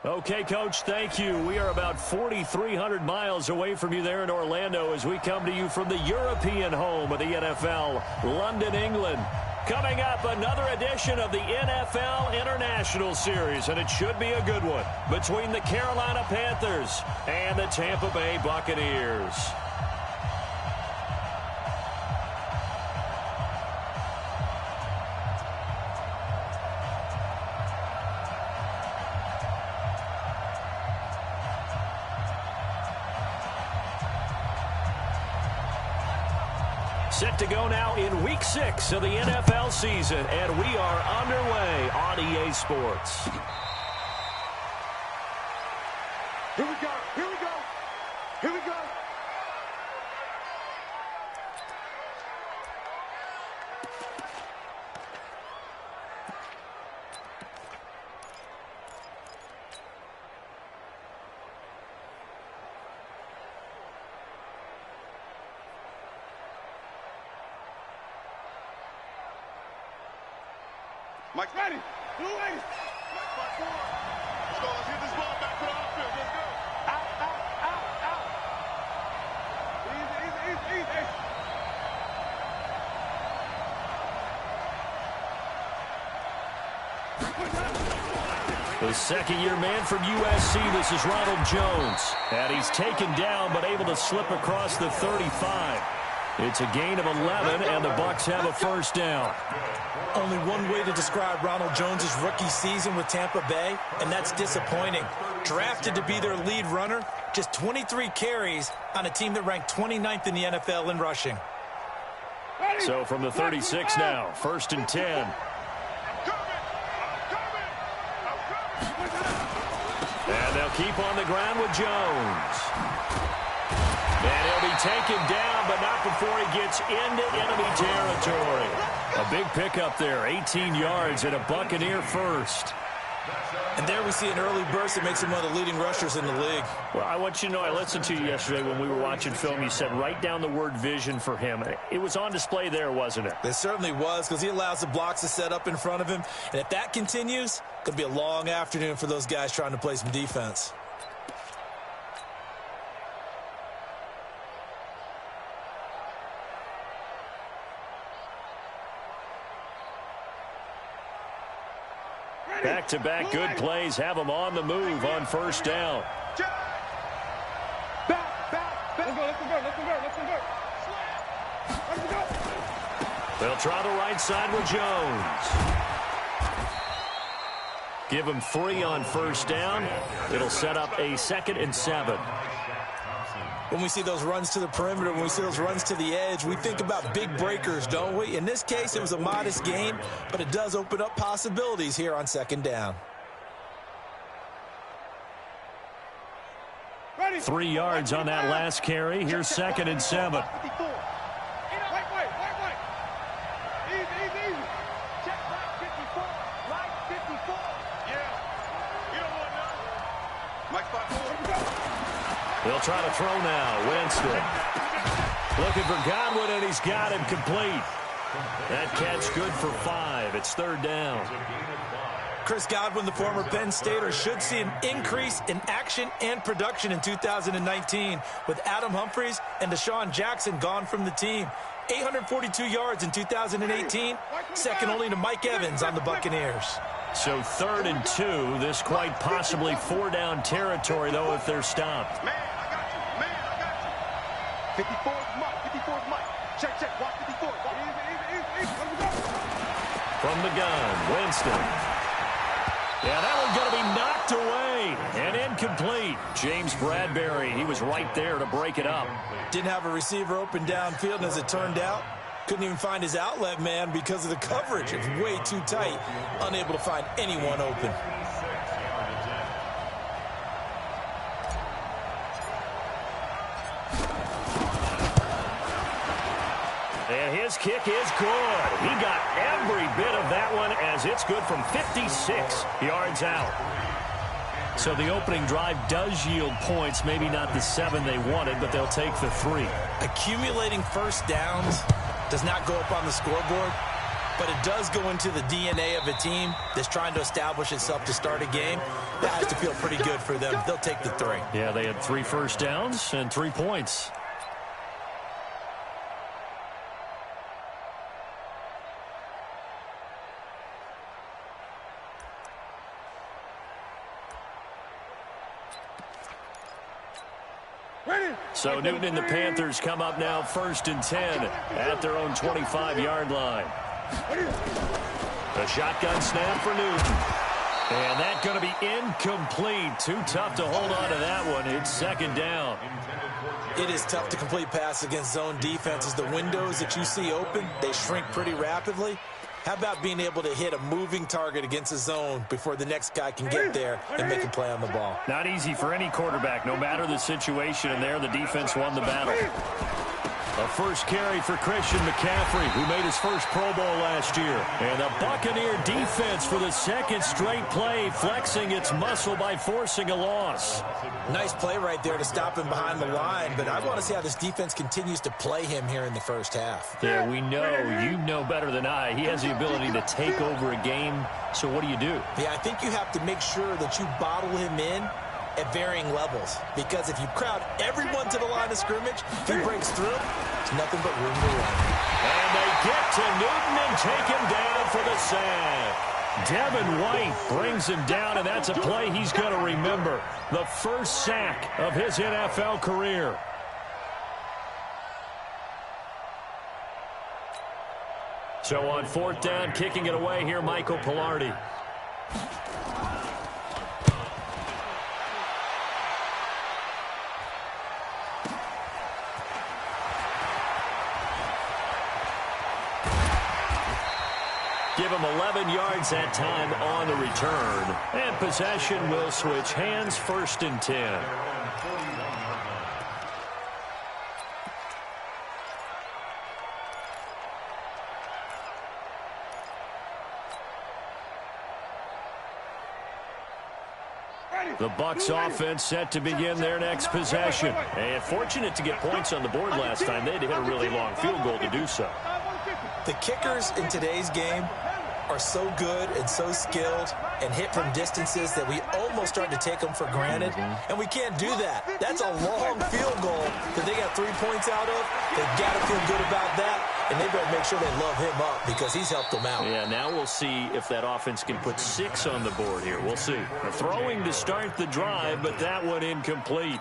Okay, Coach, thank you. We are about 4,300 miles away from you there in Orlando as we come to you from the European home of the NFL, London, England. Coming up, another edition of the NFL International Series, and it should be a good one, between the Carolina Panthers and the Tampa Bay Buccaneers. Set to go now in Week 6 of the NFL season, and we are underway on EA Sports. Here we go, here we go, here we go. Mike's ready. Blue Wings. Mike's back forward. Let's go. Let's get this ball back to the outfield. Let's go. Out, out, out, out. Easy, easy, easy, easy. The second-year man from USC, this is Ronald Jones. And he's taken down but able to slip across the 35. It's a gain of 11, and the Bucs have a first down. Only one way to describe Ronald Jones' rookie season with Tampa Bay, and that's disappointing. Drafted to be their lead runner, just 23 carries on a team that ranked 29th in the NFL in rushing. So from the 36 now, 1st and 10. And they'll keep on the ground with Jones. And he'll be taken down, but not before he gets into enemy territory. A big pickup there, 18 yards and a Buccaneer first. And there we see an early burst that makes him one of the leading rushers in the league. Well, I want you to know, I listened to you yesterday when we were watching film. You said write down the word vision for him. It was on display there, wasn't it? It certainly was, because he allows the blocks to set up in front of him. And if that continues, it's going to be a long afternoon for those guys trying to play some defense. Back-to-back good plays have them on the move on first down. Back, back, back. Let's convert. They'll try the right side with Jones. Give him 3 on first down. It'll set up a 2nd and 7. When we see those runs to the perimeter, when we see those runs to the edge, we think about big breakers, don't we? In this case, it was a modest gain, but it does open up possibilities here on 2nd down. 3 yards on that last carry. Here's 2nd and 7. They'll try to throw now. Winston looking for Godwin, and he's got him complete. That catch good for 5. It's 3rd down. Chris Godwin, the former Penn Stater, should see an increase in action and production in 2019 with Adam Humphries and Deshaun Jackson gone from the team. 842 yards in 2018, second only to Mike Evans on the Buccaneers. So 3rd and 2. This quite possibly 4-down territory, though, if they're stopped. 54 is Mike. Check. Watch 54. Easy. From the gun, Winston. Yeah, that one's going to be knocked away and incomplete. James Bradbury, he was right there to break it up. Didn't have a receiver open downfield, and as it turned out, couldn't even find his outlet man because of the coverage. It was way too tight, unable to find anyone open. And his kick is good. He got every bit of that one as it's good from 56 yards out. So the opening drive does yield points, maybe not the 7 they wanted, but they'll take the 3. Accumulating first downs does not go up on the scoreboard, but it does go into the DNA of a team that's trying to establish itself to start a game. That has to feel pretty good for them. They'll take the 3. Yeah, they had 3 first downs and 3 points. So Newton and the Panthers come up now 1st and 10 at their own 25-yard line. A shotgun snap for Newton. And that's going to be incomplete. Too tough to hold on to that one. It's 2nd down. It is tough to complete pass against zone defenses. The windows that you see open, they shrink pretty rapidly. How about being able to hit a moving target against a zone before the next guy can get there and make a play on the ball? Not easy for any quarterback, no matter the situation. And there, the defense won the battle. A first carry for Christian McCaffrey, who made his first Pro Bowl last year. And the Buccaneer defense for the 2nd straight play, flexing its muscle by forcing a loss. Nice play right there to stop him behind the line, but I want to see how this defense continues to play him here in the first half. Yeah, we know. You know better than I. He has the ability to take over a game, so what do you do? Yeah, I think you have to make sure that you bottle him in at varying levels, because if you crowd everyone to the line of scrimmage, if he breaks through, there's nothing but room to run. And they get to Newton and take him down for the sack. Devin White brings him down, and that's a play he's going to remember. The first sack of his NFL career. So on 4th down, kicking it away here, Michael Pilardi. Give him 11 yards that time on the return. And possession will switch hands, 1st and 10. The Bucs offense set to begin their next possession. And fortunate to get points on the board last time. They had to hit a really long field goal to do so. The kickers in today's game are so good and so skilled and hit from distances that we almost start to take them for granted. And we can't do that. That's a long field goal that they got 3 points out of. They got to feel good about that, and they better make sure they love him up because he's helped them out. Yeah, now we'll see if that offense can put 6 on the board here. We'll see. Throwing to start the drive, but that one incomplete.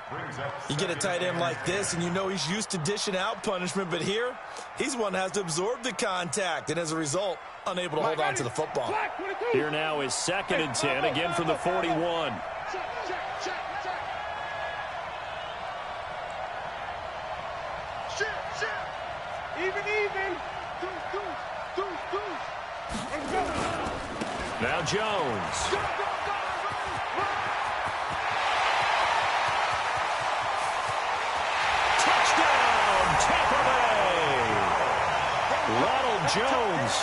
You get a tight end like this, and you know he's used to dishing out punishment, but here, he's one that has to absorb the contact, and as a result, unable to hold on to the football. Here now is 2nd and 10, again from the 41. Even. Deuce. Now Jones. Touchdown, Tampa Bay. Ronald Jones,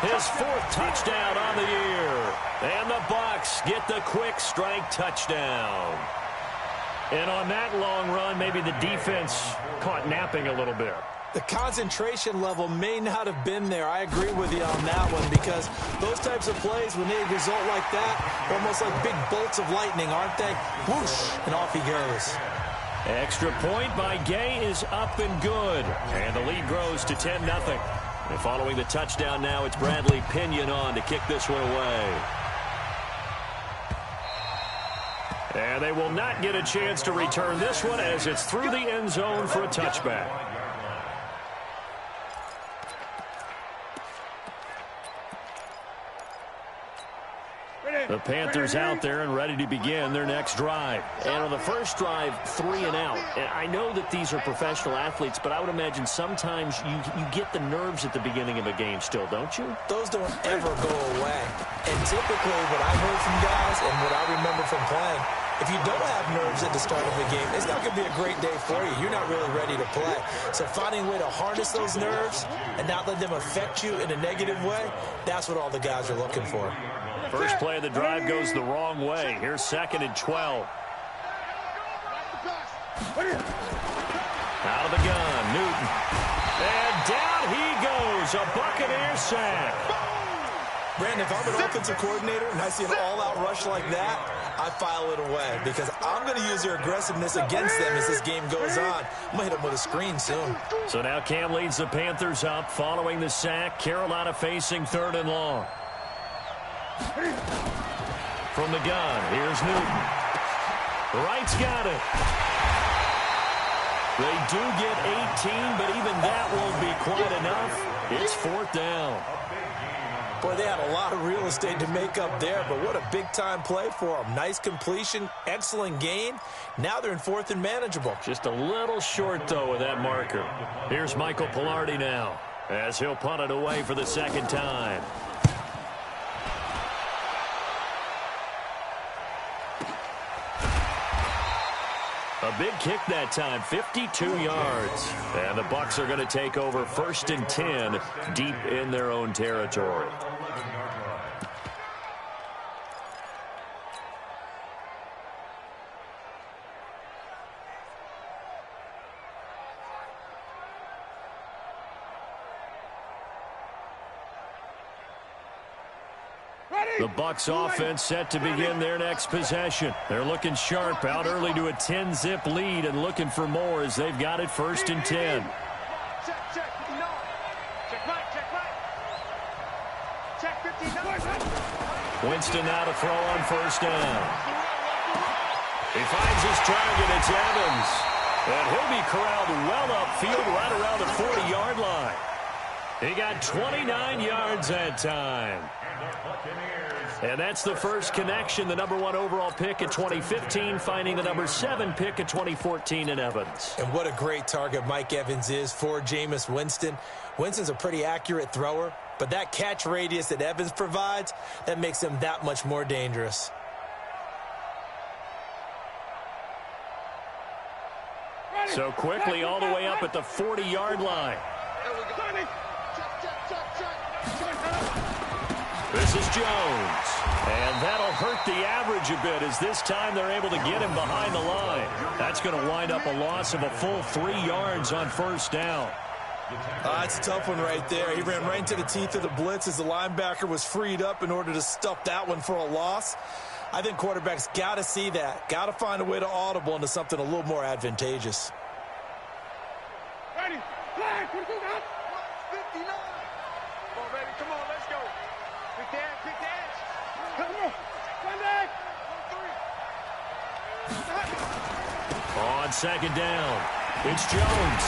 his 4th touchdown on the year. And the Bucs get the quick strike touchdown. And on that long run, maybe the defense caught napping a little bit. The concentration level may not have been there. I agree with you on that one because those types of plays, when they result like that, they're almost like big bolts of lightning, aren't they? Whoosh, and off he goes. Extra point by Gay is up and good. And the lead grows to 10-0. And following the touchdown now, it's Bradley Pinion on to kick this one away. And they will not get a chance to return this one as it's through the end zone for a touchback. The Panthers out there and ready to begin their next drive. And on the first drive, 3 and out. And I know that these are professional athletes, but I would imagine sometimes you get the nerves at the beginning of a game still, don't you? Those don't ever go away. And typically what I've heard from guys and what I remember from playing, if you don't have nerves at the start of a game, it's not going to be a great day for you. You're not really ready to play. So finding a way to harness those nerves and not let them affect you in a negative way, that's what all the guys are looking for. First play of the drive goes the wrong way. Here's 2nd and 12. Out of the gun, Newton. And down he goes. A Buc Buccaneers sack. Brandon, if I'm an offensive coordinator and I see an all-out rush like that, I file it away because I'm going to use their aggressiveness against them as this game goes on. I'm going to hit them with a screen soon. So now Cam leads the Panthers up following the sack. Carolina facing 3rd and long. From the gun, here's Newton. Wright's got it. They do get 18, but even that won't be quite enough. It's 4th down. Boy, they had a lot of real estate to make up there, but what a big-time play for them. Nice completion, excellent gain. Now they're in 4th and manageable. Just a little short, though, with that marker. Here's Michael Pilardi now, as he'll punt it away for the 2nd time. A big kick that time, 52 yards. And the Bucs are going to take over 1st and 10 deep in their own territory. The Bucs offense set to begin their next possession. They're looking sharp, out early to a 10-zip lead and looking for more as they've got it 1st and 10. Winston now to throw on 1st down. He finds his target. It's Evans. And he'll be corralled well upfield right around the 40-yard line. He got 29 yards that time. And that's the first connection, the number 1 overall pick in 2015, finding the number 7 pick in 2014 in Evans. And what a great target Mike Evans is for Jameis Winston. Winston's a pretty accurate thrower, but that catch radius that Evans provides, that makes him that much more dangerous. So quickly all the way up at the 40-yard line. This is Jones. And that'll hurt the average a bit as this time they're able to get him behind the line. That's going to wind up a loss of a full 3 yards on 1st down. That's a tough one right there. He ran right into the teeth of the blitz as the linebacker was freed up in order to stuff that one for a loss. I think quarterbacks got to see that. Got to find a way to audible into something a little more advantageous. Ready, flag, 59. Come on, baby, come on, let's go. Pick the edge. Come on, one back. 3. On 2nd down, it's Jones.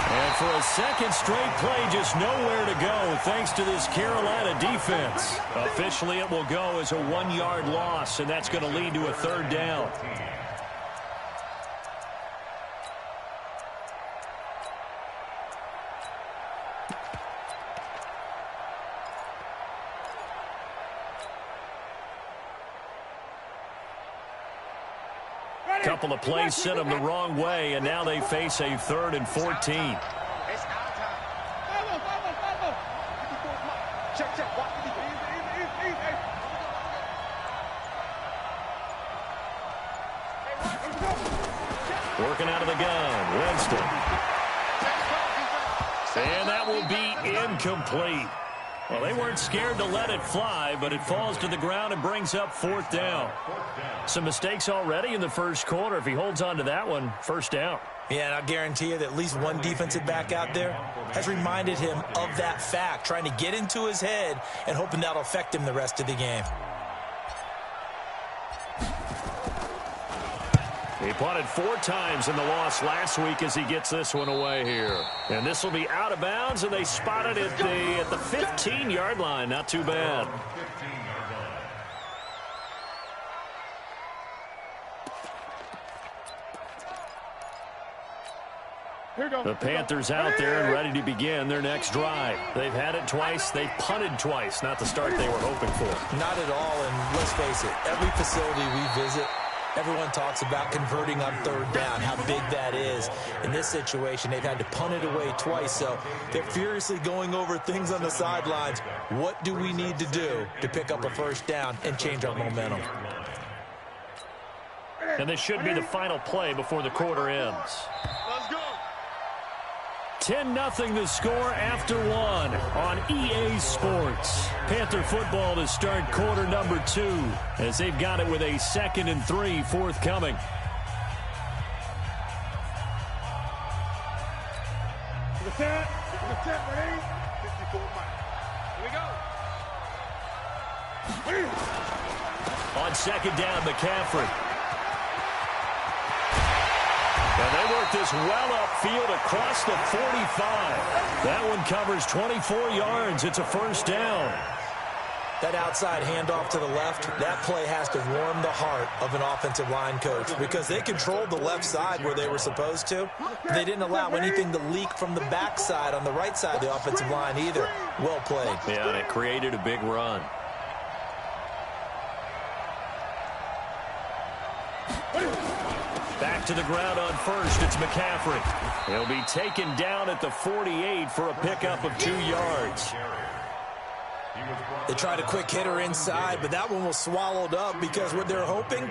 And for a second straight play, just nowhere to go thanks to this Carolina defense. Officially, it will go as a 1-yard loss, and that's going to lead to a 3rd down. Couple of plays sent them the wrong way, and now they face a 3rd and 14. It's our time. Check. Working out of the gun, Winston. And that will be incomplete. Well, they weren't scared to let it fly, but it falls to the ground and brings up 4th down. Some mistakes already in the first quarter. If he holds on to that one, 1st down. Yeah, and I'll guarantee you that at least one defensive back out there has reminded him of that fact, trying to get into his head and hoping that'll affect him the rest of the game. He punted 4 times in the loss last week as he gets this one away here. And this will be out of bounds, and they spot it at the 15-yard line. Not too bad. The Panthers out there and ready to begin their next drive. They've had it twice. They've punted twice. Not the start they were hoping for. Not at all, and let's face it, every facility we visit, everyone talks about converting on 3rd down, how big that is. In this situation, they've had to punt it away twice, so they're furiously going over things on the sidelines. What do we need to do to pick up a 1st down and change our momentum? And this should be the final play before the quarter ends. Let's go. 10-0 the score after one on EA Sports. Panther football to start quarter number 2 as they've got it with a 2nd and 3 forthcoming. Ready? 54 miles. Here we go. On 2nd down, McCaffrey. And they work this well upfield across the 45. That one covers 24 yards. It's a 1st down. That outside handoff to the left, that play has to warm the heart of an offensive line coach because they controlled the left side where they were supposed to. They didn't allow anything to leak from the backside on the right side of the offensive line either. Well played. Yeah, and it created a big run. Back to the ground on 1st. It's McCaffrey. He'll be taken down at the 48 for a pickup of 2 yards. They tried a quick hitter inside, but that one was swallowed up because what they're hoping,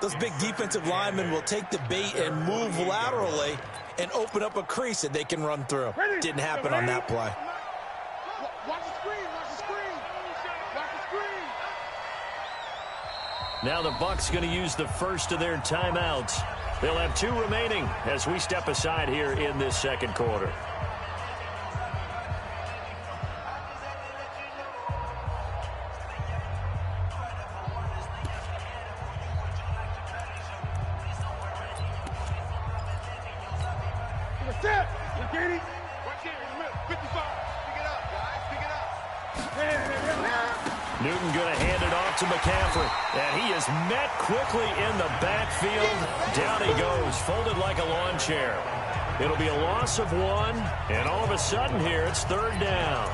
those big defensive linemen will take the bait and move laterally and open up a crease that they can run through. Didn't happen on that play. Watch the screen. Watch the screen. Watch the screen. Now the Bucs going to use the first of their timeouts. They'll have 2 remaining as we step aside here in this 2nd quarter. Right here in the middle. 55. Pick it up, guys. Pick it up. Newton going to hand it off to McCaffrey. And he is met quickly in the backfield. Down he goes, folded like a lawn chair. It'll be a loss of 1, and all of a sudden here it's 3rd down.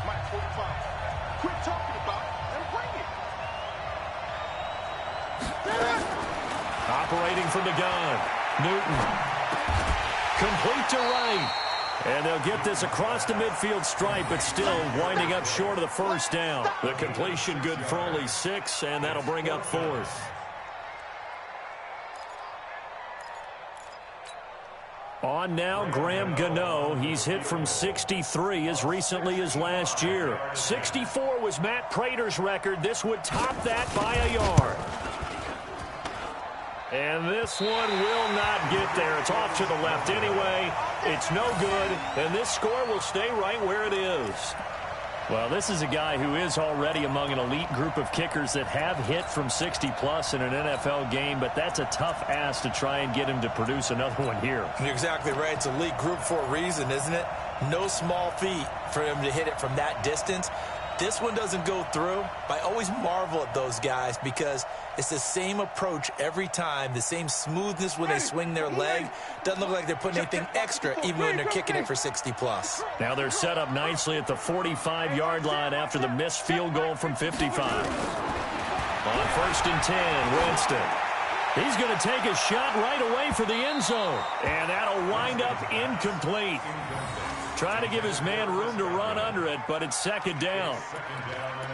Mike 45. Quit talking about it and bring it. Operating from the gun. Newton. Complete to right. And they'll get this across the midfield stripe, but still winding up short of the 1st down. The completion good for only 6, and that'll bring up 4th. On now, Graham Gano. He's hit from 63 as recently as last year. 64 was Matt Prater's record. This would top that by a yard. And this one will not get there. It's off to the left anyway. It's no good, and this score will stay right where it is. Well, this is a guy who is already among an elite group of kickers that have hit from 60-plus in an NFL game, but that's a tough ask to try and get him to produce another one here. You're exactly right. It's elite group for a reason, isn't it? No small feat for him to hit it from that distance. This one doesn't go through. I always marvel at those guys because it's the same approach every time, the same smoothness when they swing their leg. Doesn't look like they're putting anything extra even when they're kicking it for 60-plus. Now they're set up nicely at the 45-yard line after the missed field goal from 55. On 1st and 10, Winston. He's going to take a shot right away for the end zone. And that'll wind up incomplete. Trying to give his man room to run under it, but it's 2nd down.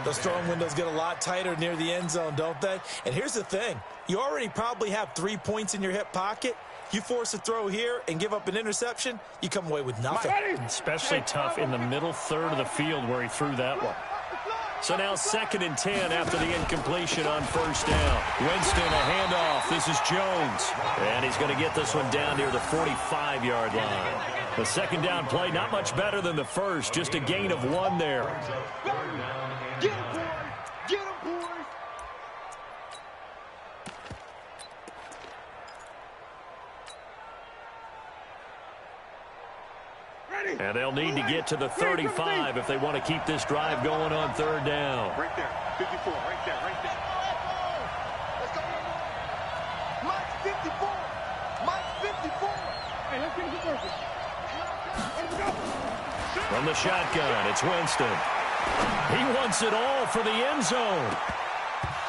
Those throwing windows get a lot tighter near the end zone, don't they? And here's the thing. You already probably have 3 points in your hip pocket. You force a throw here and give up an interception, you come away with nothing. Especially tough in the middle 3rd of the field where he threw that one. So now 2nd and 10 after the incompletion on 1st down. Winston, a handoff. This is Jones. And he's going to get this one down near the 45-yard line. The 2nd down play, not much better than the 1st. Just a gain of 1 there. Get him, boys. Get him, boys. And they'll need to get to the 35 if they want to keep this drive going on 3rd down. Right there. 54. Right there. Right there. Let's go. Mike's 54. Mike's 54. Hey, let's get him to work. From the shotgun, it's Winston. He wants it all for the end zone.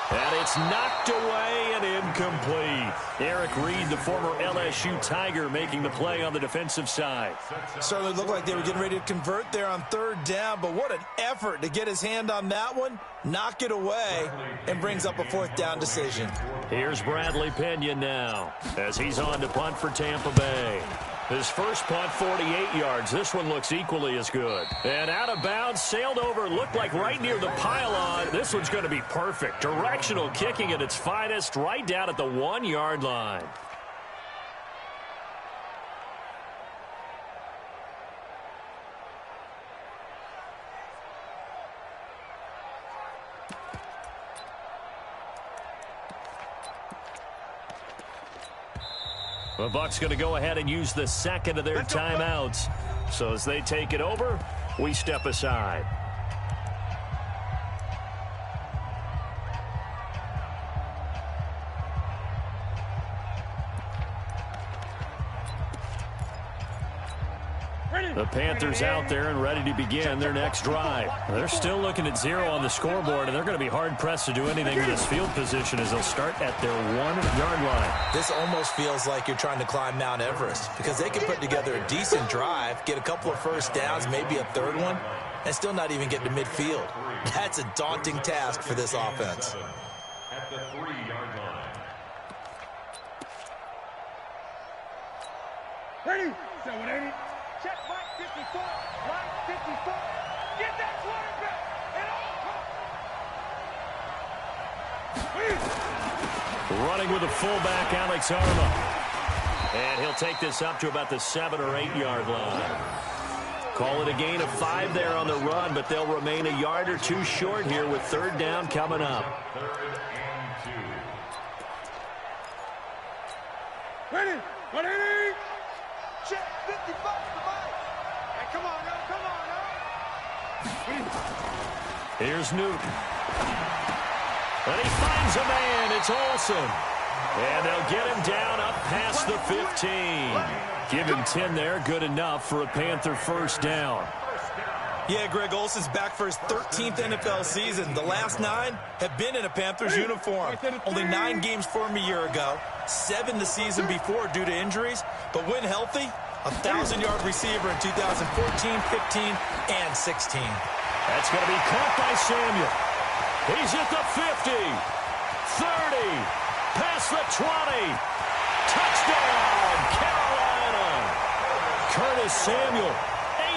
And it's knocked away and incomplete. Eric Reed, the former LSU Tiger, making the play on the defensive side. Certainly looked like they were getting ready to convert there on third down, but what an effort to get his hand on that one, knock it away, and brings up a fourth down decision. Here's Bradley Pinion now as he's on to punt for Tampa Bay. His first punt, 48 yards. This one looks equally as good. And out of bounds, sailed over, looked like right near the pylon. This one's going to be perfect. Directional kicking at its finest, right down at the 1-yard line. The Bucs going to go ahead and use the second of their timeouts. So as they take it over, we step aside. The Panthers out there and ready to begin their next drive. They're still looking at 0 on the scoreboard, and they're going to be hard-pressed to do anything with this field position as they'll start at their 1-yard line. This almost feels like you're trying to climb Mount Everest because they can put together a decent drive, get a couple of first downs, maybe a third one, and still not even get to midfield. That's a daunting task for this offense. At the 3-yard line. Ready? 780. Check right 54. Right 54. Get that quarterback at all costs. Running with the fullback, Alex Arma. And he'll take this up to about the 7- or 8-yard line. Call it a gain of 5 there on the run, but they'll remain a yard or two short here with third down coming up. 3rd and 2. Ready? 180. Check 55 to the body. Hey, come on, now. Come on, now. Here's Newton. And he finds a man. It's Olsen. And they'll get him down up past the 15. Give him 10 there. Good enough for a Panther first down. Yeah, Greg Olsen's back for his 13th NFL season. The last 9 have been in a Panthers uniform. Only 9 games for him a year ago, 7 the season before due to injuries. But when healthy, a 1,000-yard receiver in 2014, 15, and 16. That's going to be caught by Samuel. He's at the 50, 30, past the 20. Touchdown, Carolina. Curtis Samuel,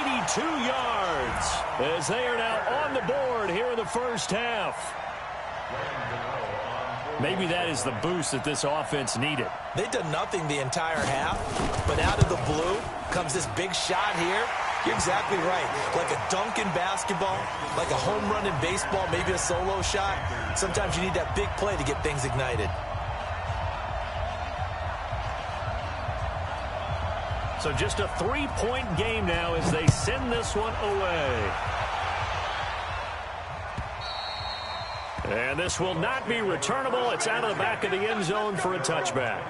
82 yards, as they are now on the board here in the first half. Maybe that is the boost that this offense needed. They've done nothing the entire half, but out of the blue comes this big shot here. You're exactly right. Like a dunk in basketball, like a home run in baseball, maybe a solo shot. Sometimes you need that big play to get things ignited. So just a 3-point game now as they send this one away. And this will not be returnable. It's out of the back of the end zone for a touchback.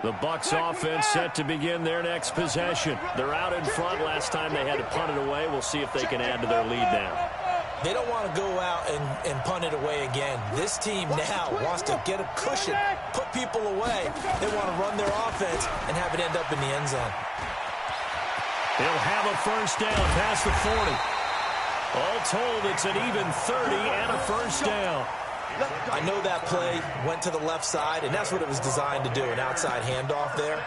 The Bucs offense set to begin their next possession. They're out in front. Last time they had to punt it away. We'll see if they can add to their lead now. They don't want to go out and punt it away again. This team now wants to get a cushion, put people away. They want to run their offense and have it end up in the end zone. They'll have a first down past the 40. All told, it's an even 30 and a first down. I know that play went to the left side, and that's what it was designed to do, an outside handoff there.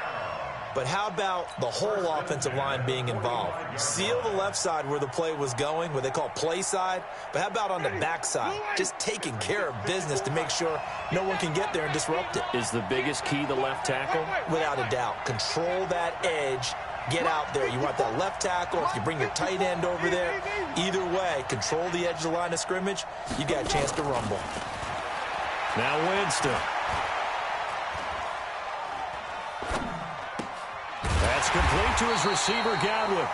But how about the whole offensive line being involved? Seal the left side where the play was going, what they call play side. But how about on the back side? Just taking care of business to make sure no one can get there and disrupt it. Is the biggest key the left tackle? Without a doubt. Control that edge. Get out there. You want that left tackle. If you bring your tight end over there, either way, control the edge of the line of scrimmage. You got a chance to rumble. Now Winston. That's complete to his receiver, Gywu.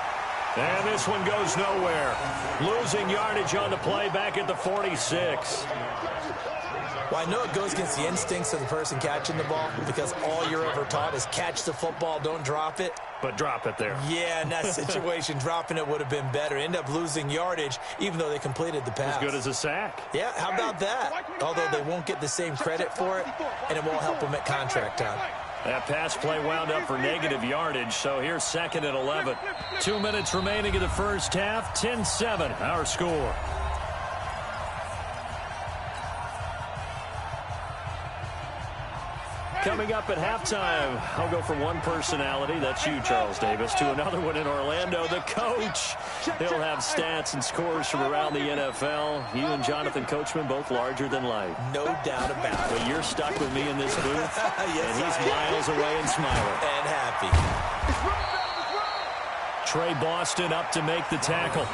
And this one goes nowhere. Losing yardage on the play back at the 46. Well, I know it goes against the instincts of the person catching the ball because all you're ever taught is catch the football, don't drop it. But drop it there. Yeah, in that situation, dropping it would have been better. End up losing yardage, even though they completed the pass. As good as a sack. Yeah, how about that? Although they won't get the same credit for it, and it won't help them at contract time. That pass play wound up for negative yardage, so here's 2nd and 11. 2 minutes remaining in the first half, 10-7, our score. Coming up at halftime, I'll go from one personality, that's you, Charles Davis, to another one in Orlando, the coach. He'll have stats and scores from around the NFL. You and Jonathan Coachman, both larger than life. No doubt about it. But you're stuck with me in this booth, yes, and he's miles away and smiling. And happy. Trey Boston up to make the tackle.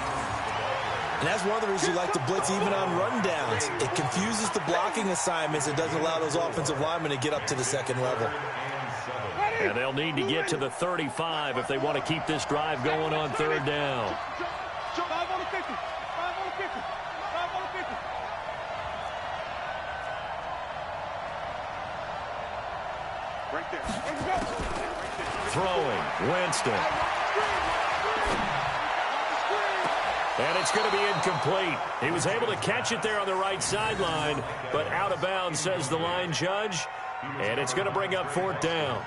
And that's one of the reasons you like to blitz even on rundowns. It confuses the blocking assignments. It doesn't allow those offensive linemen to get up to the second level. And they'll need to get to the 35 if they want to keep this drive going on 3rd down. 5 on the 50. 5 on the 50. 5 on the 50. Right there. Throwing, Winston. And it's going to be incomplete. He was able to catch it there on the right sideline, but out of bounds, says the line judge. And it's going to bring up 4th down.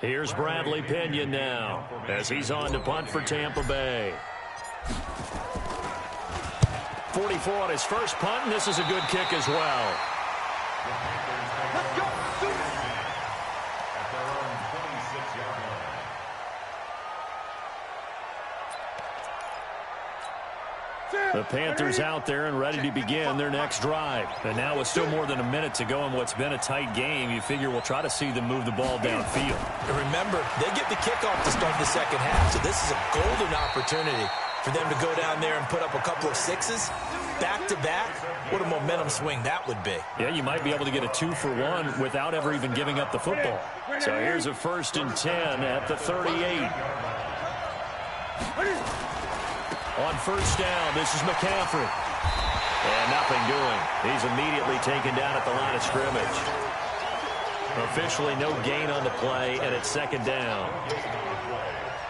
Here's Bradley Pinion now as he's on to punt for Tampa Bay. 44 on his first punt, and this is a good kick as well. Let's go. The Panthers out there and ready to begin their next drive. And now with still more than a minute to go in what's been a tight game, you figure we'll try to see them move the ball downfield. And remember, they get the kickoff to start the second half, so this is a golden opportunity for them to go down there and put up a couple of sixes back-to-back. What a momentum swing that would be. Yeah, you might be able to get a 2-for-1 without ever even giving up the football. So here's a 1st and 10 at the 38. On 1st down, this is McCaffrey. And nothing doing. He's immediately taken down at the line of scrimmage. Officially no gain on the play, and it's 2nd down.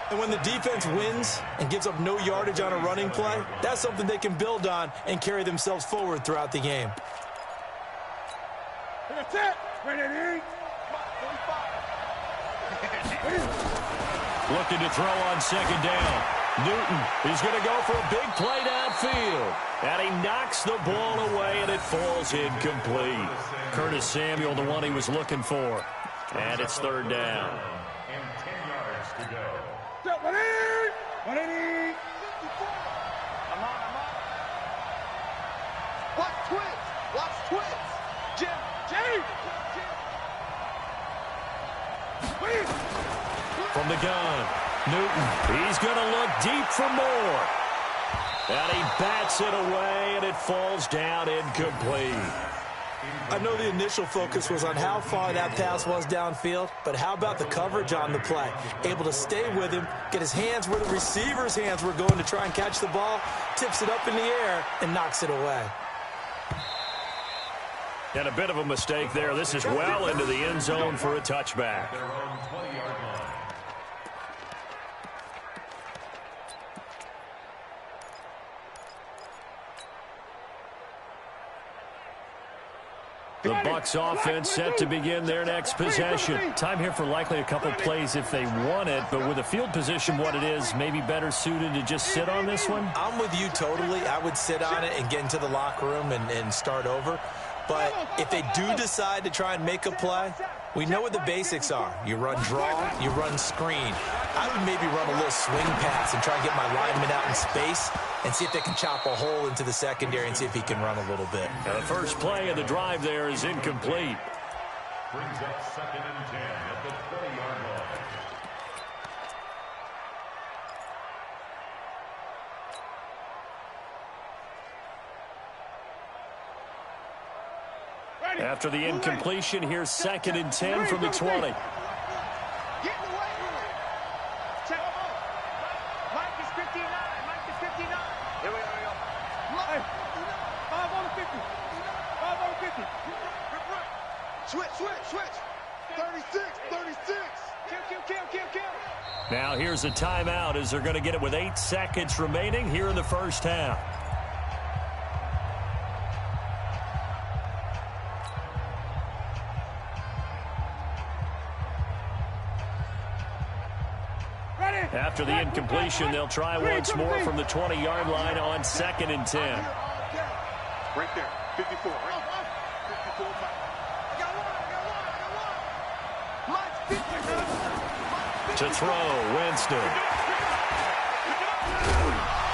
And when the defense wins and gives up no yardage on a running play, that's something they can build on and carry themselves forward throughout the game. That's it. Ready. Looking to throw on 2nd down. Newton is going to go for a big play downfield. And he knocks the ball away, and it falls incomplete. Curtis Samuel, the one he was looking for. And it's 3rd down. And 10 yards to go. Ready. I'm on. Watch twins. Jim. From the gun, Newton, he's going to look deep for more. And he bats it away, and it falls down incomplete. I know the initial focus was on how far that pass was downfield, but how about the coverage on the play? Able to stay with him, get his hands where the receiver's hands were going to try and catch the ball, tips it up in the air, and knocks it away. And a bit of a mistake there. This is well into the end zone for a touchback. The Bucs offense set to begin their next possession. Time here for likely a couple plays if they want it, but with the field position what it is, maybe better suited to just sit on this one? I'm with you totally. I would sit on it and get into the locker room and start over. But if they do decide to try and make a play, we know what the basics are. You run draw, you run screen. I would maybe run a little swing pass and try and get my lineman out in space and see if they can chop a hole into the secondary and see if he can run a little bit. The first play of the drive there is incomplete. Brings up 2nd and 10 at the 20-yard line. After the incompletion, here's 2nd and 10 from the 20. Get in the weight room. Check. Mike is 59. Mike is 59. Here we go. Mike. 5 on the 50. 5 on the 50. Switch. 36. Kill. Now here's a timeout as they're going to get it with 8 seconds remaining here in the first half. After the incompletion, they'll try once more from the 20-yard line on 2nd and 10. Right there, 54. Right. 54. To throw, Winston.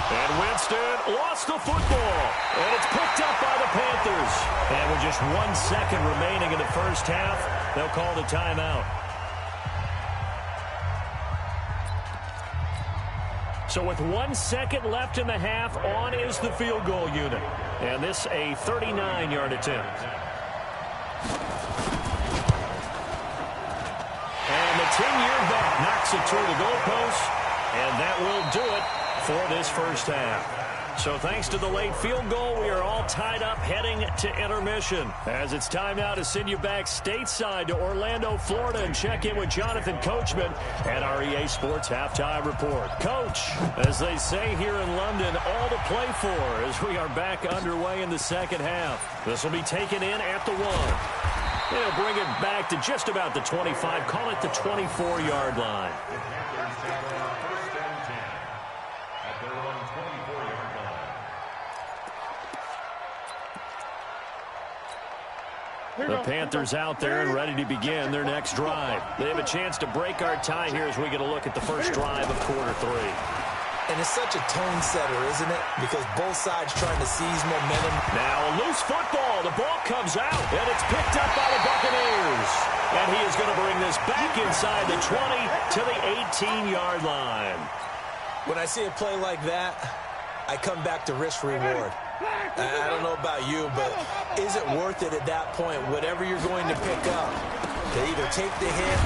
And Winston lost the football. And it's picked up by the Panthers. And with just 1 second remaining in the first half, they'll call the timeout. So with 1 second left in the half, on is the field goal unit. And this a 39-yard attempt. And the 10-year vet knocks it through the goalpost. And that will do it for this first half. So thanks to the late field goal, we are all tied up heading to intermission. As it's time now to send you back stateside to Orlando, Florida, and check in with Jonathan Coachman at our EA Sports Halftime Report. Coach, as they say here in London, all to play for as we are back underway in the second half. This will be taken in at the 1. They'll bring it back to just about the 25, call it the 24-yard line. The Panthers out there and ready to begin their next drive. They have a chance to break our tie here as we get a look at the first drive of quarter 3. And it's such a tone setter, isn't it? Because both sides trying to seize momentum. Now a loose football. The ball comes out, and it's picked up by the Buccaneers. And he is going to bring this back inside the 20 to the 18-yard line. When I see a play like that, I come back to risk-reward. I don't know about you, but is it worth it at that point, whatever you're going to pick up, to either take the hit,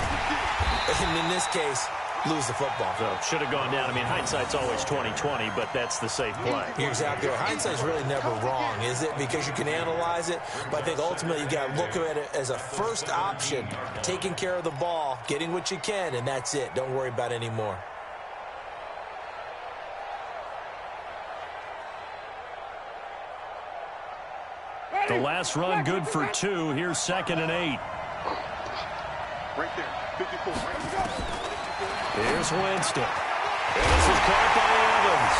and in this case, lose the football? So should have gone down. I mean, hindsight's always 20/20, but that's the safe play. You're exactly right. Hindsight's really never wrong, is it? Because you can analyze it, but I think ultimately you got to look at it as a first option, taking care of the ball, getting what you can, and that's it. Don't worry about any more. The last run good for 2. Here's 2nd and 8. Right there, 54. Here's Winston. And this is caught by Evans.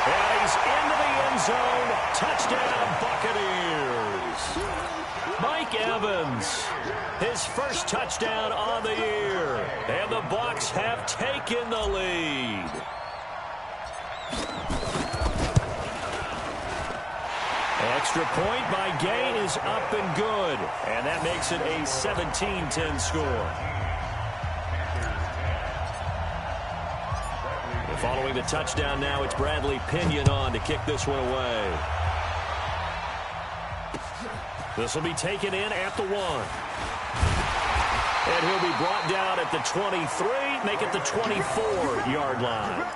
And he's into the end zone. Touchdown, Buccaneers. Mike Evans, his first touchdown on the year. And the Bucs have taken the lead. Extra point by Gay is up and good. And that makes it a 17-10 score. Following the touchdown now, it's Bradley Pinion on to kick this one away. This will be taken in at the 1. And he'll be brought down at the 23, make it the 24-yard line.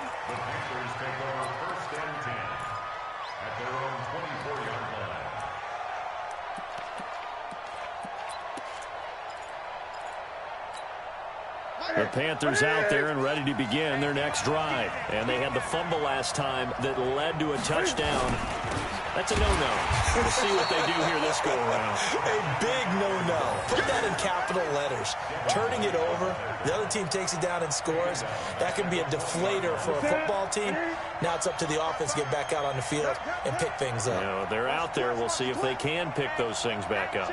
The Panthers out there and ready to begin their next drive. And they had the fumble last time that led to a touchdown. That's a no-no. We'll see what they do here this go-around. A big no-no. Put that in capital letters. Turning it over, the other team takes it down and scores. That can be a deflator for a football team. Now it's up to the offense to get back out on the field and pick things up. You know, they're out there. We'll see if they can pick those things back up.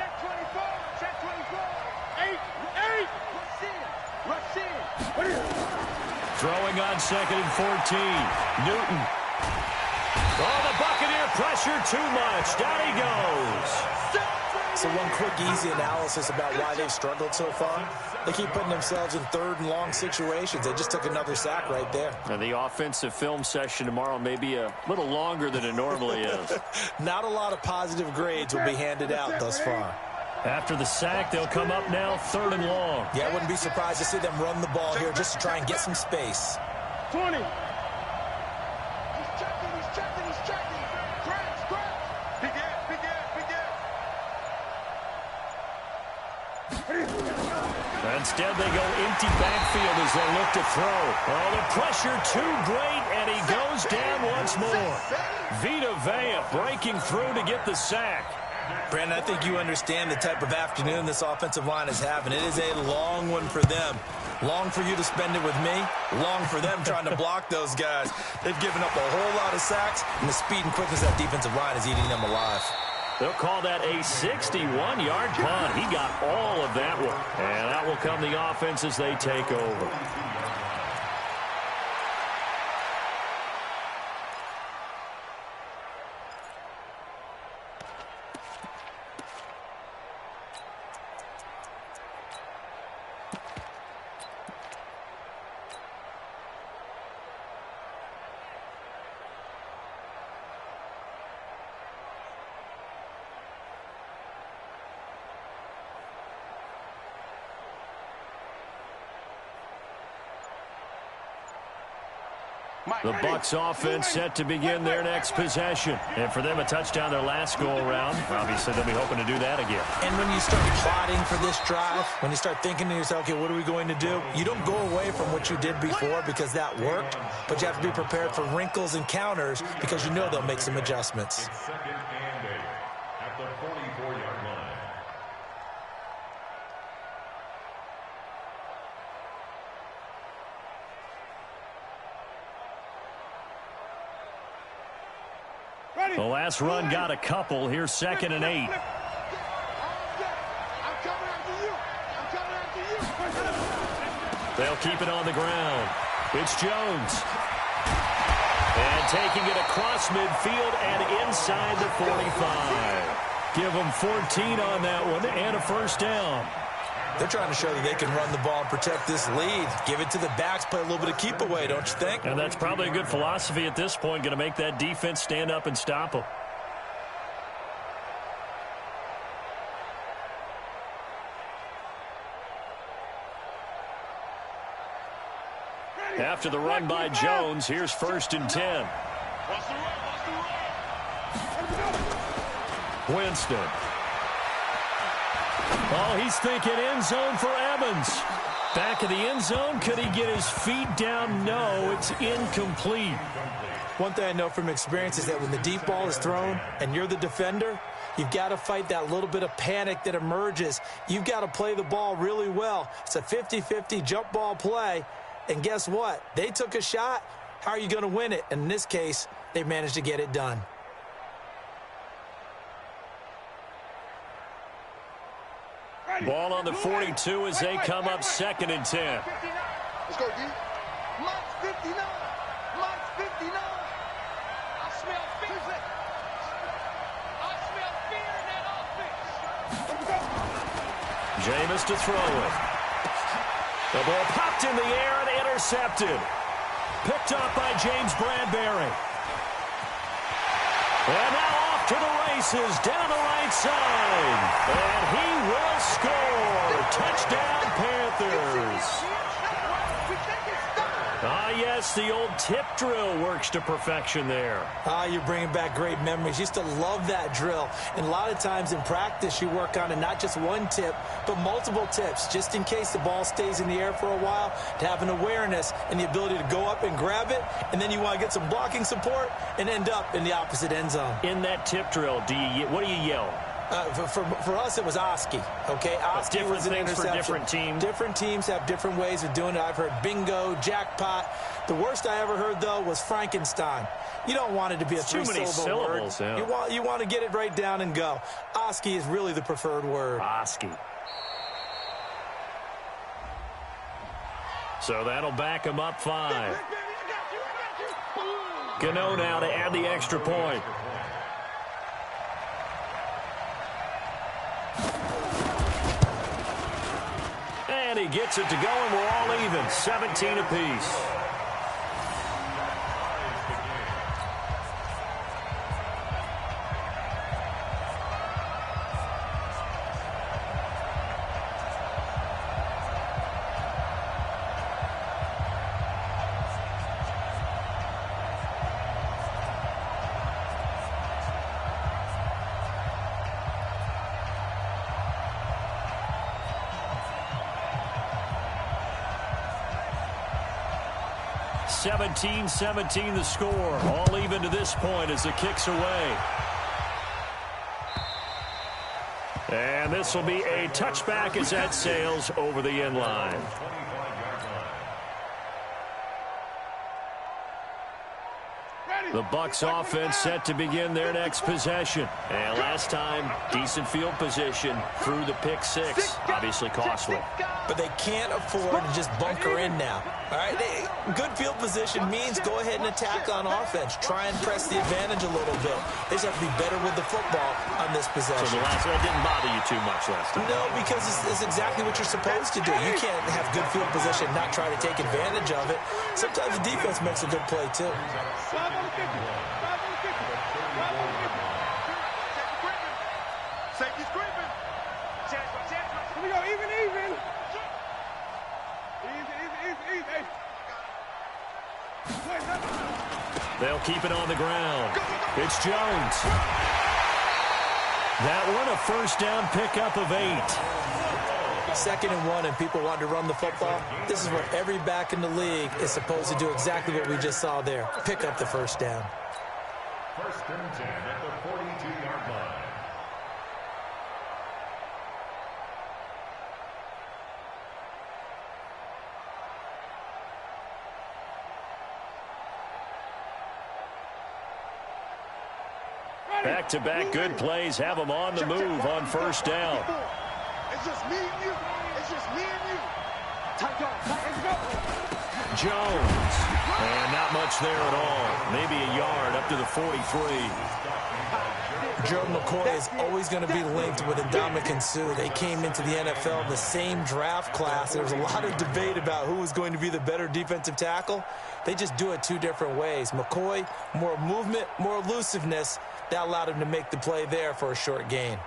Throwing on 2nd and 14. Newton. Oh, the Buccaneer pressure too much. Down he goes. So one quick, easy analysis about why they've struggled so far. They keep putting themselves in 3rd and long situations. They just took another sack right there. And the offensive film session tomorrow may be a little longer than it normally is. Not a lot of positive grades will be handed out thus far. After the sack, they'll come up now 3rd and long. Yeah, I wouldn't be surprised to see them run the ball here just to try and get some space. 20. He's checking. Grabs. Big ass. Instead, they go empty backfield as they look to throw. Oh, the pressure too great, and he goes down once more. Vita Vea breaking through to get the sack. Brandon, I think you understand the type of afternoon this offensive line is having. It is a long one for them. Long for you to spend it with me. Long for them trying to block those guys. They've given up a whole lot of sacks, and the speed and quickness of that defensive line is eating them alive. They'll call that a 61-yard punt. He got all of that one. And that will come the offense as they take over. The Bucs offense set to begin their next possession. And for them, a touchdown their last go-around. Obviously, they'll be hoping to do that again. And when you start plotting for this drive, when you start thinking to yourself, okay, what are we going to do? You don't go away from what you did before because that worked, but you have to be prepared for wrinkles and counters because you know they'll make some adjustments. It's 2nd and 8 at the 44-yard line. The last run got a couple. Here's 2nd and 8. I'm coming after you. They'll keep it on the ground. It's Jones. And taking it across midfield and inside the 45. Give them 14 on that one and a first down. They're trying to show that they can run the ball and protect this lead. Give it to the backs, play a little bit of keep away, don't you think? And that's probably a good philosophy at this point, going to make that defense stand up and stop them. After the run by Jones, here's 1st and 10. Winston. Oh, he's thinking end zone for Evans. Back of the end zone. Could he get his feet down? No, it's incomplete. One thing I know from experience is that when the deep ball is thrown and you're the defender, you've got to fight that little bit of panic that emerges. You've got to play the ball really well. It's a 50-50 jump ball play. And guess what? They took a shot. How are you going to win it? And in this case, they managed to get it done. Ball on the 42 as they come up 2nd and 10. Let's go, D. Mike's 59. Mike's 59. I smell fear. I smell fear in that offense. Jameis to throw it. The ball popped in the air and intercepted. Picked up by James Bradbury. And now off to the races down the right side. And he will score. Touchdown, Panthers. Ah, yes, the old tip drill works to perfection there. Ah, you're bringing back great memories. Used to love that drill. And a lot of times in practice, you work on it, not just one tip, but multiple tips, just in case the ball stays in the air for a while, to have an awareness and the ability to go up and grab it, and then you want to get some blocking support and end up in the opposite end zone. In that tip drill, what do you yell? For us, it was Oski, okay? Oski was an interception. For different teams. Different teams have different ways of doing it. I've heard bingo, jackpot. The worst I ever heard, though, was Frankenstein. You don't want it to be a three-syllable word. Yeah. You want to get it right down and go. Oski is really the preferred word. Oski. So that'll back him up 5. Gano now to add the extra point. And he gets it to go, and we're all even. 17 apiece. 17-17 the score. All even to this point as the kick's away. And this will be a touchback as that sails over the end line. The Bucs offense set to begin their next possession. And last time, decent field position through the pick six. Obviously costly. But they can't afford to just bunker in now. All right, good field position means go ahead and attack on offense. Try and press the advantage a little bit. They just have to be better with the football on this possession. So that didn't bother you too much last time? No, because it's exactly what you're supposed to do. You can't have good field position and not try to take advantage of it. Sometimes the defense makes a good play, too. Safety's creeping. Here we go, even. Easy. They'll keep it on the ground. It's Jones. That one a first down pickup of 8. 2nd and 1 and people want to run the football. This is what every back in the league is supposed to do, exactly what we just saw there. Pick up the first down. 1st and 10 at the 42-yard line. Back-to-back good plays have them on the move on first down. It's just me and you. Jones. And not much there at all. Maybe a yard up to the 43. Joe McCoy is always going to be linked with Ndamukong Suh. They came into the NFL in the same draft class. There was a lot of debate about who was going to be the better defensive tackle. They just do it 2 different ways. McCoy, more movement, more elusiveness. That allowed him to make the play there for a short gain.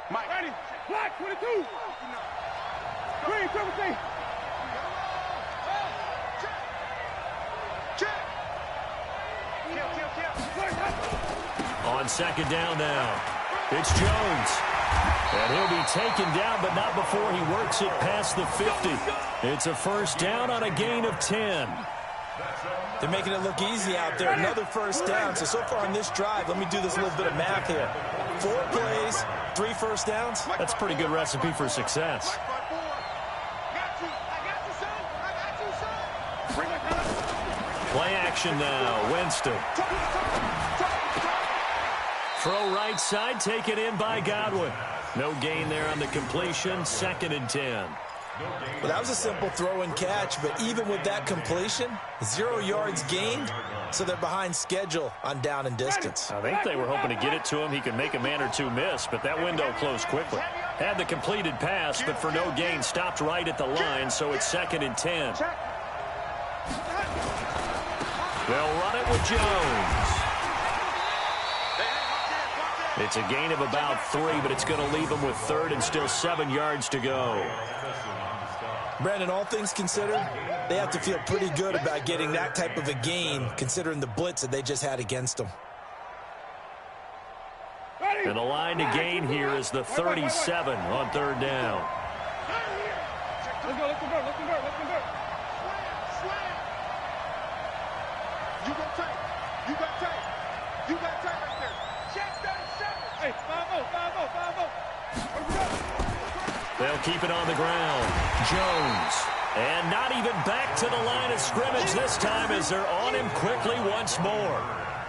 Mike. Ready. Black 22. Green 17. On 2nd down now. It's Jones. And he'll be taken down, but not before he works it past the 50. It's a first down on a gain of 10. They're making it look easy out there. Another first down. So far on this drive, let me do this little bit of math here. 4 plays, 3 first downs. That's a pretty good recipe for success. Play action now. Winston. Throw right side, taken in by Godwin. No gain there on the completion. 2nd and 10. Well, that was a simple throw and catch, but even with that completion, 0 yards gained, so they're behind schedule on down and distance. I think they were hoping to get it to him. He could make a man or 2 miss, but that window closed quickly. Had the completed pass, but for no gain, stopped right at the line, so it's 2nd and 10. They'll run it with Jones. It's a gain of about 3, but it's going to leave them with 3rd and still 7 yards to go. Brandon, all things considered, they have to feel pretty good about getting that type of a gain, considering the blitz that they just had against them. And the line to gain here is the 37 on 3rd down. Let's go. You got tape right there. Check 37. Hey, 5-0. They'll keep it on the ground. Jones. And not even back to the line of scrimmage this time as they're on him quickly once more.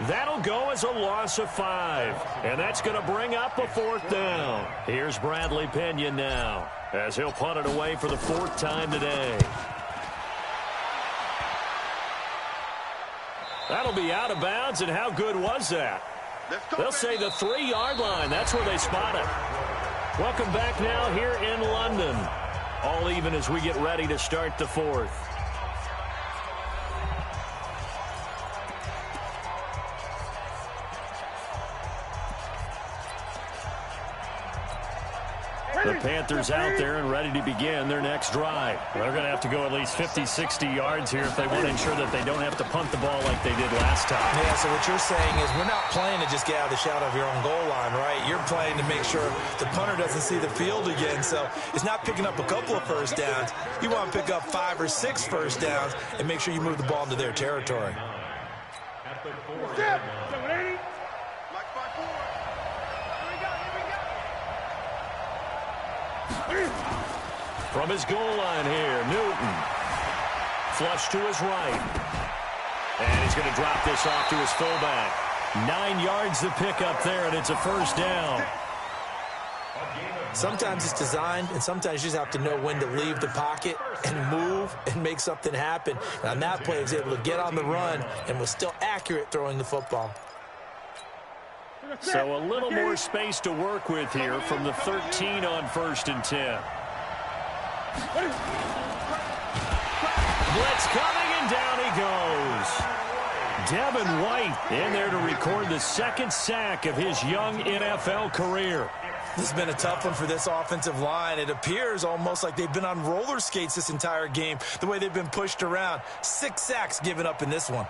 That'll go as a loss of 5. And that's going to bring up a 4th down. Here's Bradley Pinion now as he'll punt it away for the 4th time today. That'll be out of bounds, and how good was that? They'll say the 3-yard line. That's where they spot it. Welcome back now here in London. All even as we get ready to start the 4th. The Panthers out there and ready to begin their next drive. They're going to have to go at least 50, 60 yards here if they want to ensure that they don't have to punt the ball like they did last time. Yeah, so what you're saying is we're not playing to just get out of the shadow of your own goal line, right? You're playing to make sure the punter doesn't see the field again. So it's not picking up a couple of first downs. You want to pick up 5 or 6 first downs and make sure you move the ball into their territory. At the 4-yard line. From his goal line here, Newton. Flush to his right. And he's going to drop this off to his fullback. 9 yards to pick up there, and it's a first down. Sometimes it's designed, and sometimes you just have to know when to leave the pocket and move and make something happen. And on that play, he was able to get on the run and was still accurate throwing the football. So a little more space to work with here from the 13 on 1st and 10. Blitz coming, and down he goes. Devin White in there to record the second sack of his young NFL career. This has been a tough one for this offensive line. It appears almost like they've been on roller skates this entire game, the way they've been pushed around. 6 sacks given up in this one.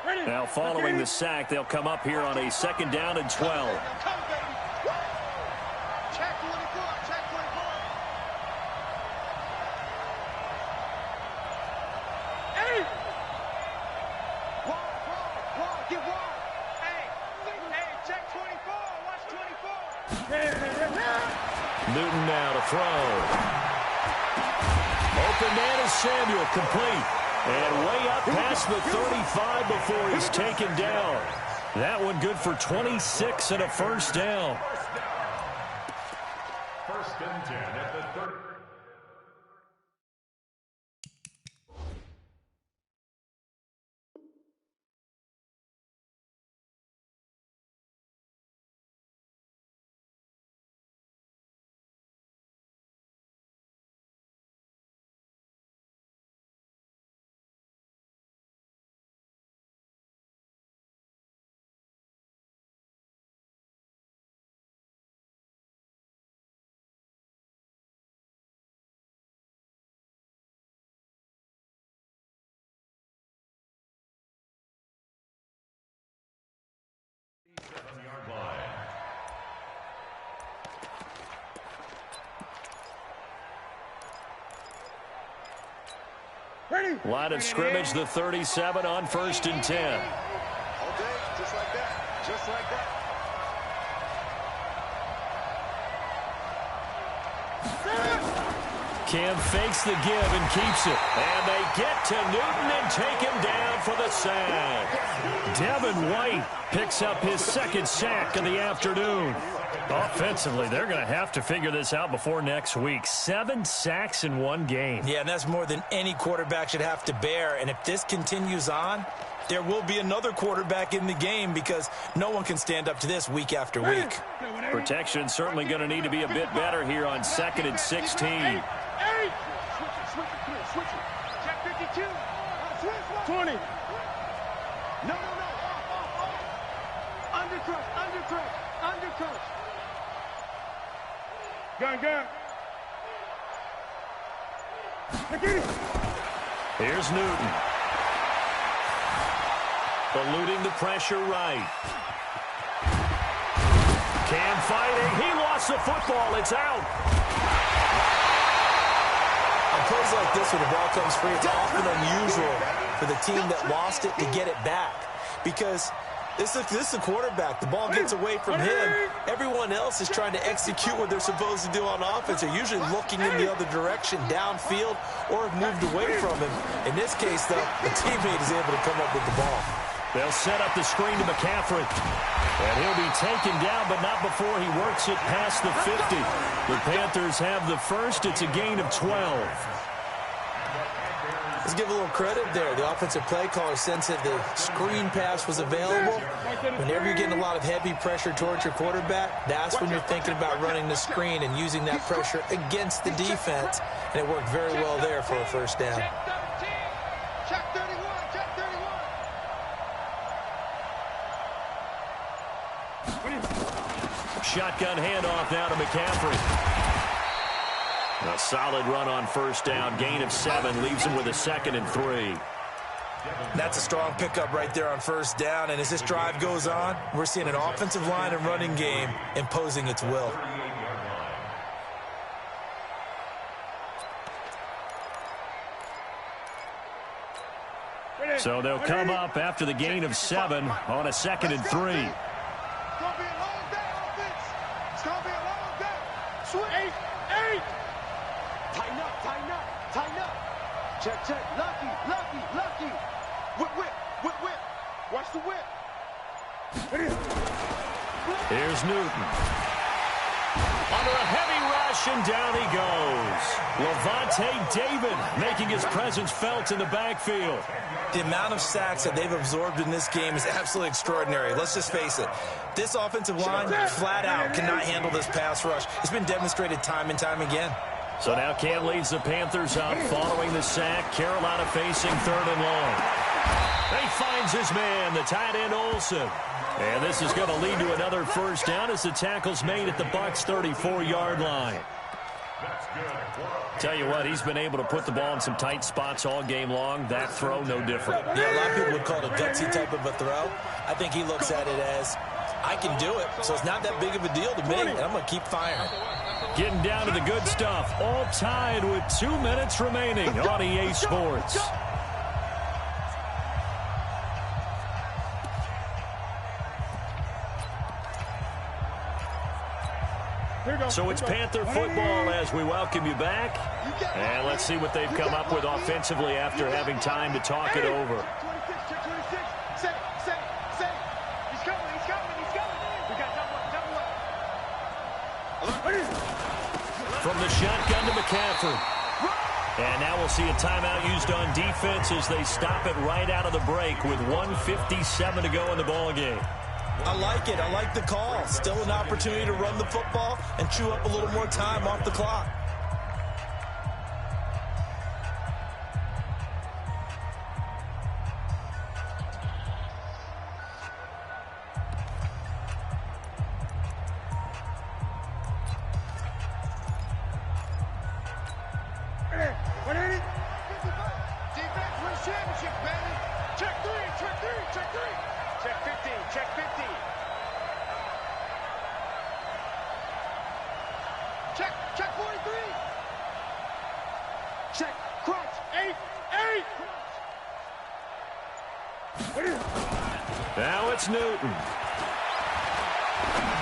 Now following the sack, they'll come up here on a 2nd down and 12. Newton now to throw. Open man is Samuel, complete. And way up past the 35 before he's taken down. That one good for 26 and a first down. 1st and 10 at the 30. Line of scrimmage, the 37 on 1st and 10. Okay, just like that. Just like that. Cam fakes the give and keeps it. And they get to Newton and take him down for the sack. Devin White picks up his 2nd sack of the afternoon. Offensively, they're going to have to figure this out before next week. 7 sacks in one game. Yeah, and that's more than any quarterback should have to bear. And if this continues on, there will be another quarterback in the game because no one can stand up to this week after week. Protection certainly going to need to be a bit better here on 2nd and 16. Switch it. Check 52. 20. No. Undercrush. Gun. Here's Newton. Eluding the pressure right. Cam fighting. He lost the football. It's out. On plays like this, when the ball comes free, it's often unusual for the team that lost it to get it back. Because this is a quarterback. The ball gets away from him. Everyone else is trying to execute what they're supposed to do on offense. They're usually looking in the other direction, downfield, or have moved away from him. In this case, though, the teammate is able to come up with the ball. They'll set up the screen to McCaffrey. And he'll be taken down, but not before he works it past the 50. The Panthers have the first. It's a gain of 12. Let's give a little credit there. The offensive play caller sensed that the screen pass was available. Whenever you're getting a lot of heavy pressure towards your quarterback, that's when you're thinking about running the screen and using that pressure against the defense. And it worked very well there for a first down. Check 31. shotgun handoff now to McCaffrey. A solid run on first down. Gain of 7 leaves him with a 2nd and 3. That's a strong pickup right there on first down. And as this drive goes on, we're seeing an offensive line and running game imposing its will. So they'll come up after the gain of 7 on a 2nd and 3. It's gonna be a long day, offense. It's gonna be a long day. Switch. 8. Tighten up, tighten up, tighten up. Check, check. Lucky, lucky, lucky. Whip, whip, whip, whip. Watch the whip. Here's Newton. Under a heavy rush, and down he goes. Levante David making his presence felt in the backfield. The amount of sacks that they've absorbed in this game is absolutely extraordinary. Let's just face it. This offensive line, flat out, cannot handle this pass rush. It's been demonstrated time and time again. So now Cam leads the Panthers up following the sack. Carolina facing 3rd and long. He finds his man, the tight end Olsen. And this is going to lead to another first down as the tackle's made at the Bucs 34-yard line. Tell you what, he's been able to put the ball in some tight spots all game long. That throw, no different. Yeah, a lot of people would call it a gutsy type of a throw. I think he looks at it as, I can do it, so it's not that big of a deal to me, and I'm going to keep firing. Getting down to the good stuff. All tied with 2 minutes remaining on EA Sports. So it's Panther football as we welcome you back. And let's see what they've come up with offensively after having time to talk it over. Check 26, check 26. Set. He's coming, he's coming, he's coming. We got double up. From the shotgun to McCaffrey. And now we'll see a timeout used on defense as they stop it right out of the break with 1:57 to go in the ballgame. I like it. I like the call. Still an opportunity to run the football and chew up a little more time off the clock. Defense wins championships, baby. Check 3, check 3, check 3. Check 15, check 15. Check 43. Check, crunch. 8. Now it's Newton.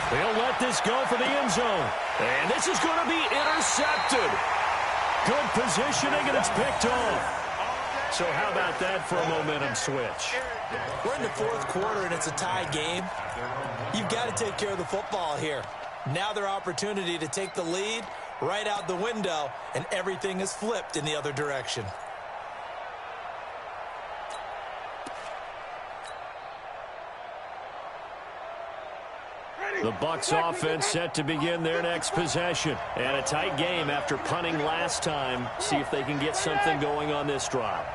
He'll let this go for the end zone. And this is going to be intercepted. Good positioning, and it's picked off. So how about that for a momentum switch? We're in the 4th quarter, and it's a tied game. You've got to take care of the football here. Now their opportunity to take the lead right out the window, and everything is flipped in the other direction. The Bucs offense set to begin their next possession. And a tight game after punting last time. See if they can get something going on this drive.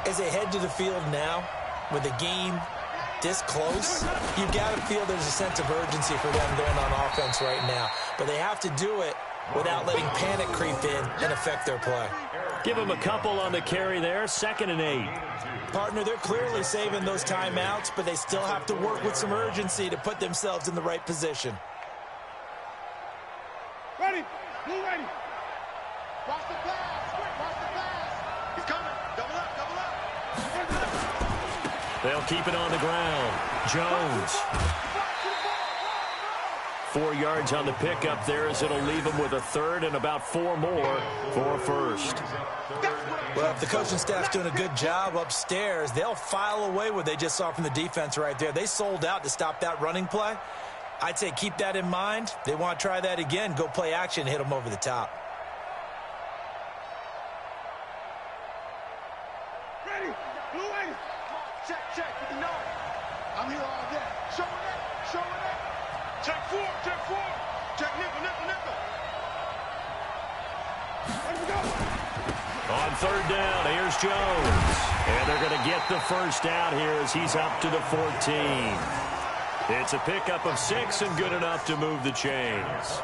As they head to the field now, with the game this close, you've got to feel there's a sense of urgency for them going on offense right now. But they have to do it without letting panic creep in and affect their play. Give them a couple on the carry there. 2nd and 8. Partner, they're clearly saving those timeouts, but they still have to work with some urgency to put themselves in the right position. Ready. Blue ready. Watch the pass. Watch the pass. He's coming. Double up. They'll keep it on the ground. Jones. 4 yards on the pickup there as it'll leave them with a 3rd and about 4 more for a first. Well, if the coaching staff's doing a good job upstairs, they'll file away what they just saw from the defense right there. They sold out to stop that running play. I'd say keep that in mind. They want to try that again. Go play action, hit them over the top. Ready. Blue ready. Check 59. I'm here all day. Showing it. Check 4. Check nickel. Ready to go. On 3rd down, here's Jones. And they're going to get the first out here as he's up to the 14. It's a pickup of 6 and good enough to move the chains.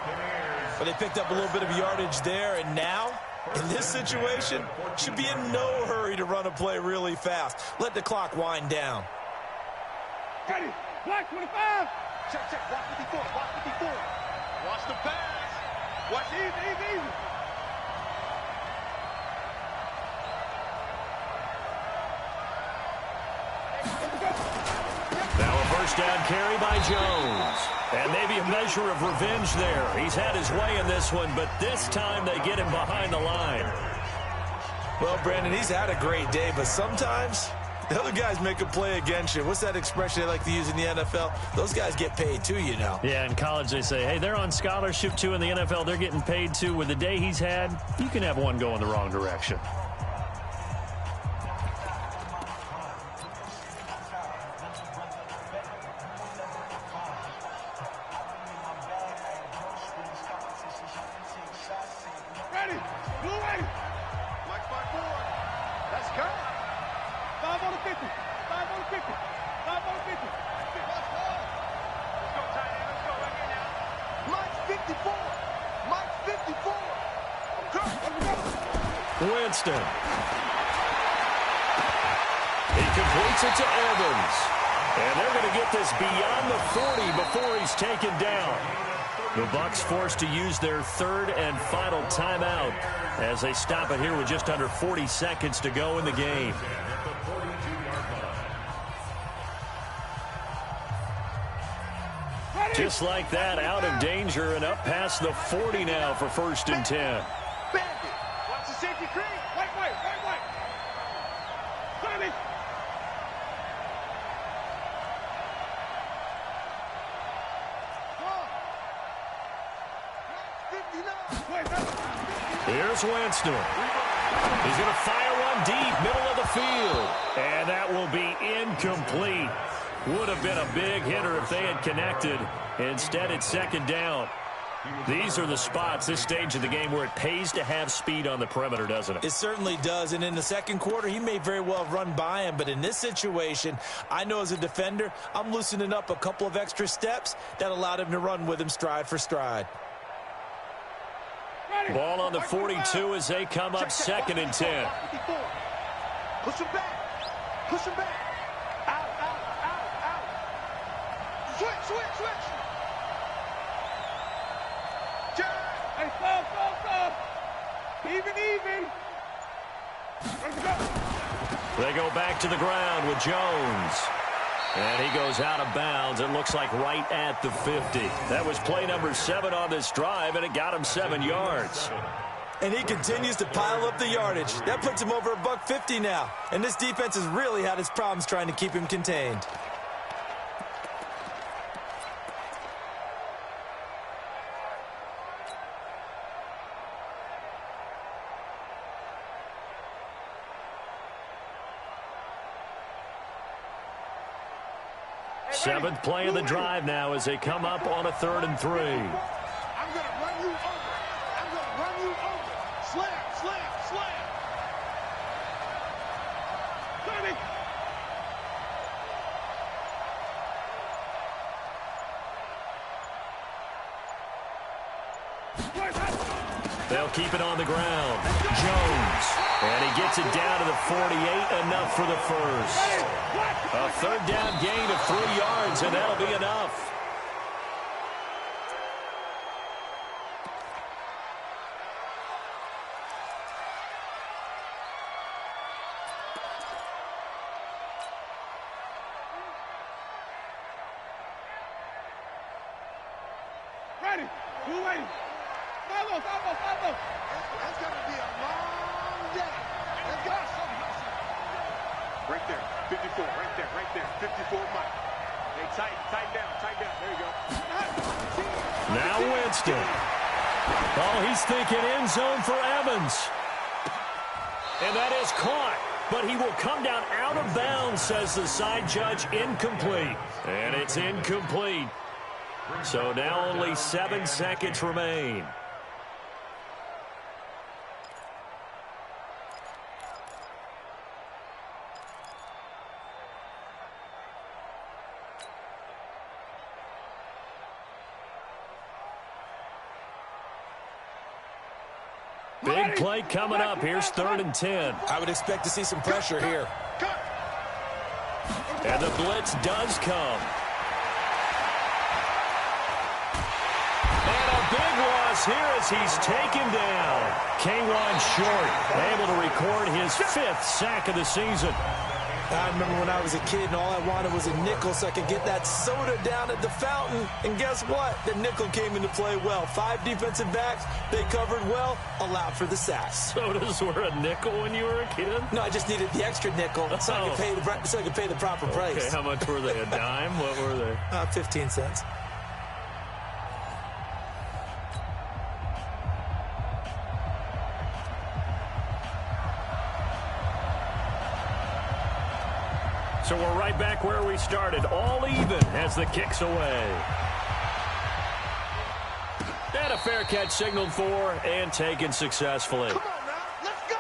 But they picked up a little bit of yardage there, and now, in this situation, should be in no hurry to run a play really fast. Let the clock wind down. Ready. Block 25. Check, check. Watch 54. Watch 54. Watch the pass. Watch easy. Now a first down carry by Jones. And maybe a measure of revenge there. He's had his way in this one, but this time they get him behind the line. Well, Brandon, he's had a great day, but sometimes the other guys make a play against you. What's that expression they like to use in the NFL? Those guys get paid too, you know. Yeah, in college they say, hey, they're on scholarship too. In the NFL, they're getting paid too. With the day he's had, you can have one go in the wrong direction. Ready. Blue ready. Mike 5-4. Let's go. 5 on the 50. 5 on the 50. 5 on the 50. Let's go. Let's go, tight end. Let's go right here now. Mike's 54. Mike's 54. Okay. Winston. He completes it to Evans. And they're going to get this beyond the 40 before he's taken down. The Bucs forced to use their third and final timeout as they stop it here with just under 40 seconds to go in the game. Just like that, out of danger and up past the 40 now for 1st and 10. Bandit. Watch the safety creep. Wait. 30. Here's Winston. He's going to fire one deep, middle of the field. And that will be incomplete. Would have been a big hitter if they had connected. Instead, it's 2nd down. These are the spots, this stage of the game, where it pays to have speed on the perimeter, doesn't it? It certainly does, and in the second quarter, he may very well have run by him, but in this situation, I know as a defender, I'm loosening up a couple of extra steps that allowed him to run with him stride for stride. Ball on the 42 as they come up 2nd and 10. Push him back. Out. Switch. Hey, stop. Even. Let's go. They go back to the ground with Jones. And he goes out of bounds. It looks like right at the 50. That was play number 7 on this drive, and it got him 7 yards. And he continues to pile up the yardage. That puts him over $150 now. And this defense has really had its problems trying to keep him contained. Seventh play of the drive now as they come up on a 3rd and 3. I'm going to run you over. Slam. 30. They'll keep it on the ground. Jones. And he gets it down to the 48, enough for the first. A 3rd down gain of 3 yards, and that'll be enough. Ready. Blue ready. Follow. That's going to be a long day. Let's go. Right there. 54. Right there. 54 Mike. Hey, tighten down. There you go. Now Winston. Oh, he's thinking end zone for Evans. And that is caught. But he will come down out of bounds, says the side judge. Incomplete. And it's incomplete. So now only 7 seconds remain. Big play coming up. Here's 3rd and 10. I would expect to see some pressure here. And the blitz does come. And a big loss here as he's taken down. K1 short, able to record his 5th sack of the season. I remember when I was a kid and all I wanted was a nickel so I could get that soda down at the fountain. And guess what? The nickel came into play well. 5 defensive backs, they covered well, allowed for the sacks. Sodas were a nickel when you were a kid? No, I just needed the extra nickel so I could pay the proper price. Okay, how much were they? A dime? What were they? 15 cents. So we're right back where we started, all even as the kick's away. And a fair catch signaled for and taken successfully. Come on now, let's go.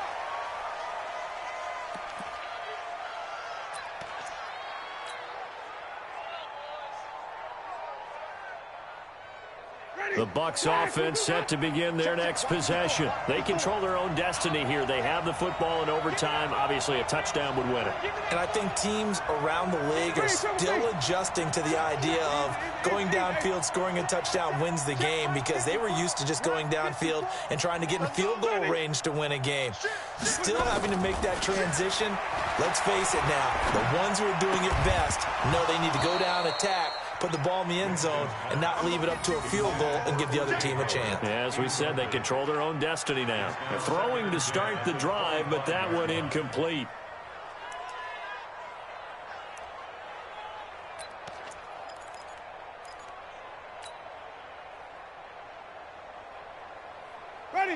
The Bucs offense set to begin their next possession. They control their own destiny here. They have the football in overtime. Obviously, a touchdown would win it. And I think teams around the league are still adjusting to the idea of going downfield, scoring a touchdown wins the game because they were used to just going downfield and trying to get in field goal range to win a game. Still having to make that transition. Let's face it now, the ones who are doing it best know they need to go down, attack, put the ball in the end zone, and not leave it up to a field goal and give the other team a chance. Yeah, as we said, they control their own destiny now. They're throwing to start the drive, but that one incomplete.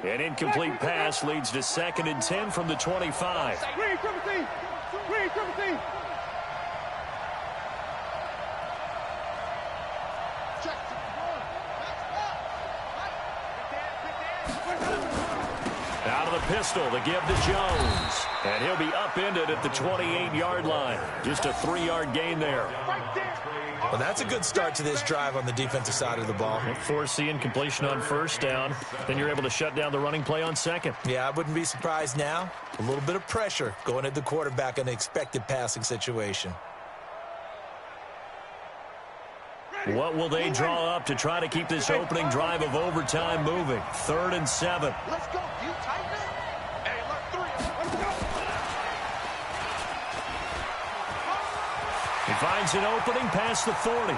An incomplete pass leads to 2nd and 10 from the 25. Read, triple T. Read, triple T. Out of the pistol to give to Jones. And he'll be upended at the 28-yard line. Just a 3-yard gain there. Well, that's a good start to this drive on the defensive side of the ball. Force the incompletion on 1st down. Then you're able to shut down the running play on 2nd. Yeah, I wouldn't be surprised now. A little bit of pressure going at the quarterback in an expected passing situation. What will they draw up to try to keep this opening drive of overtime moving? 3rd and 7. Let's go. You tighten up. Hey, look, 3. Let's go. He finds an opening past the 40.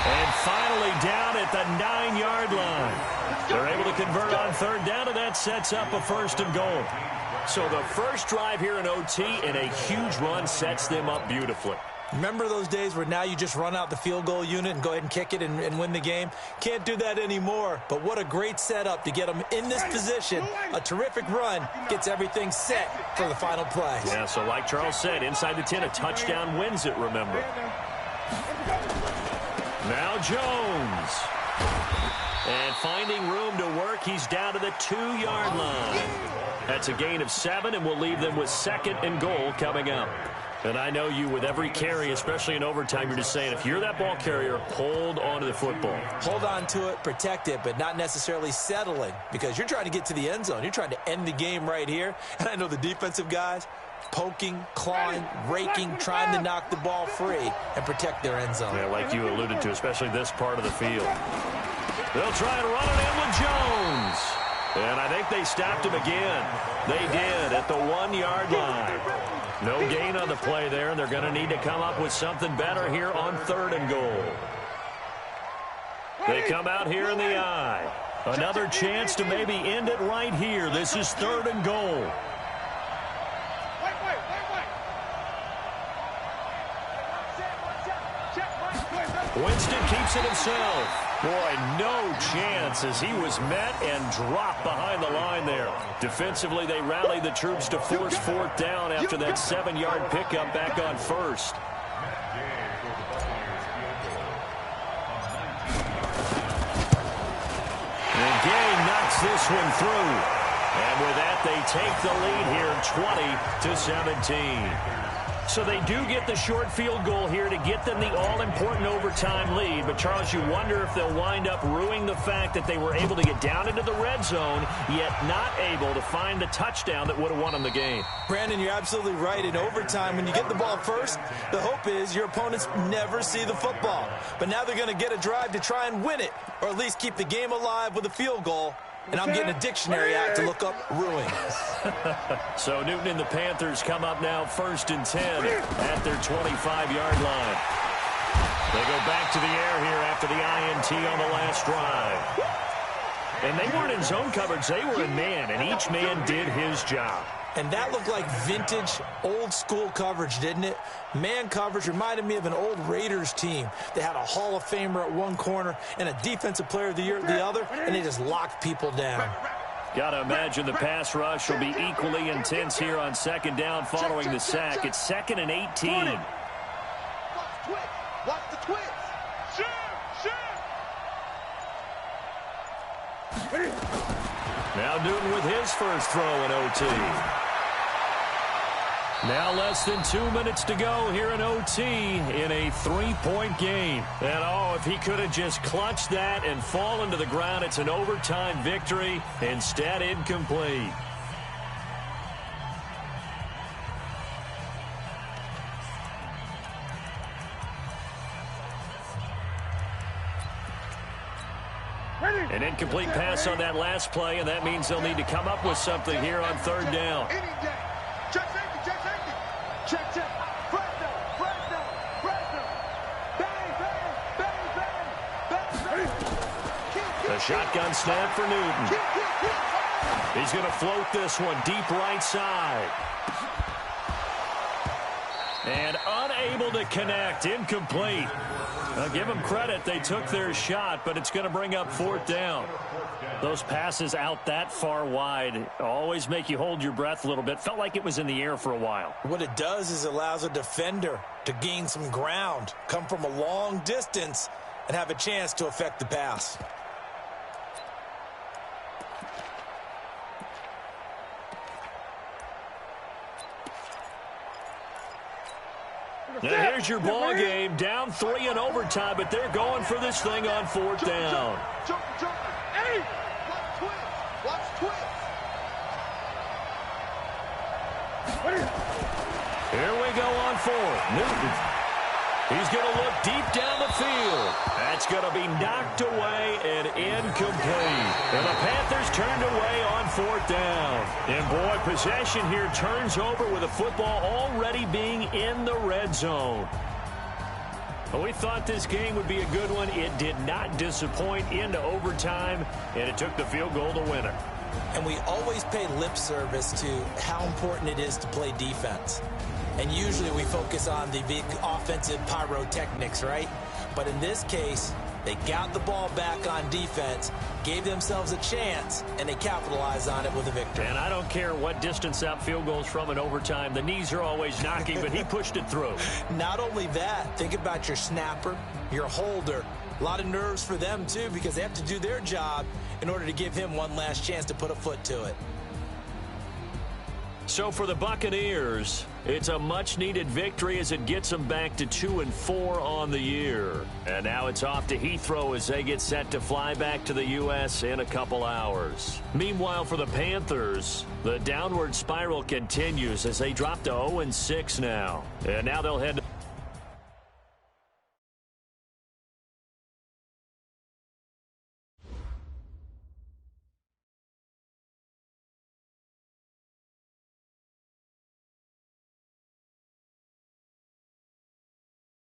And finally down at the 9-yard line. They're able to convert on 3rd down, and that sets up a 1st and goal. So the first drive here in OT and a huge run sets them up beautifully. Remember those days where now you just run out the field goal unit and go ahead and kick it and win the game? Can't do that anymore, but what a great setup to get them in this position. A terrific run gets everything set for the final play. Yeah, so like Charles said, inside the 10, a touchdown wins it, remember. Now Jones. And finding room to work, he's down to the 2-yard line. That's a gain of 7, and we'll leave them with 2nd and goal coming up. And I know you, with every carry, especially in overtime, you're just saying, if you're that ball carrier, hold on to the football. Hold on to it, protect it, but not necessarily settling, because you're trying to get to the end zone. You're trying to end the game right here. And I know the defensive guys poking, clawing, raking, trying to knock the ball free and protect their end zone. Yeah, like you alluded to, especially this part of the field. They'll try and run it in with Jones. And I think they stopped him again. They did at the 1-yard line. No gain on the play there, and they're going to need to come up with something better here on 3rd and goal. They come out here in the I. Another chance to maybe end it right here. This is 3rd and goal. Winston keeps it himself. Boy, no chance as he was met and dropped behind the line there. Defensively, they rallied the troops to force 4th down after that 7-yard pickup back on 1st. And Gay knocks this one through. And with that, they take the lead here 20-17. So they do get the short field goal here to get them the all-important overtime lead. But, Charles, you wonder if they'll wind up ruining the fact that they were able to get down into the red zone, yet not able to find the touchdown that would have won them the game. Brandon, you're absolutely right. In overtime, when you get the ball first, the hope is your opponents never see the football. But now they're going to get a drive to try and win it, or at least keep the game alive with a field goal. And I'm getting a dictionary out to look up ruin. So Newton and the Panthers come up now 1st and 10 at their 25-yard line. They go back to the air here after the INT on the last drive. And they weren't in zone coverage. They were in man, and each man did his job. And that looked like vintage, old-school coverage, didn't it? Man coverage reminded me of an old Raiders team. They had a Hall of Famer at one corner and a Defensive Player of the Year at the other, and they just locked people down. Got to imagine the pass rush will be equally intense here on 2nd down following the sack. It's 2nd and 18. Watch twitch. Watch the twitch. Now Newton with his first throw in OT. Now less than 2 minutes to go here in OT in a 3-point game. And, oh, if he could have just clutched that and fallen to the ground, it's an overtime victory. Instead, incomplete. An incomplete pass on that last play, and that means they'll need to come up with something here on 3rd down. Check safety, check safety. Check. Fresno. Bang. The shotgun snap for Newton. He's going to float this one deep right side. And unable to connect, incomplete. I'll give them credit. They took their shot, but it's going to bring up 4th down. Those passes out that far wide always make you hold your breath a little bit. Felt like it was in the air for a while. What it does is it allows a defender to gain some ground, come from a long distance, and have a chance to affect the pass. Now here's your ball game. Down 3 in overtime, but they're going for this thing on 4th down. Jump. Hey! Watch twitch. Here we go on 4th. Newton. He's going to look deep down the field. That's going to be knocked away and incomplete. And the Panthers turned away on 4th down. And, boy, possession here turns over with the football already being in the red zone. Well, we thought this game would be a good one. It did not disappoint into overtime, and it took the field goal to win it. And we always pay lip service to how important it is to play defense. And usually we focus on the big offensive pyrotechnics, right? But in this case, they got the ball back on defense, gave themselves a chance, and they capitalized on it with a victory. And I don't care what distance out field goals from in overtime. The knees are always knocking, but he pushed it through. Not only that, think about your snapper, your holder. A lot of nerves for them, too, because they have to do their job in order to give him one last chance to put a foot to it. So for the Buccaneers, it's a much-needed victory as it gets them back to 2-4 on the year. And now it's off to Heathrow as they get set to fly back to the U.S. in a couple hours. Meanwhile, for the Panthers, the downward spiral continues as they drop to 0-6 now. And now they'll head to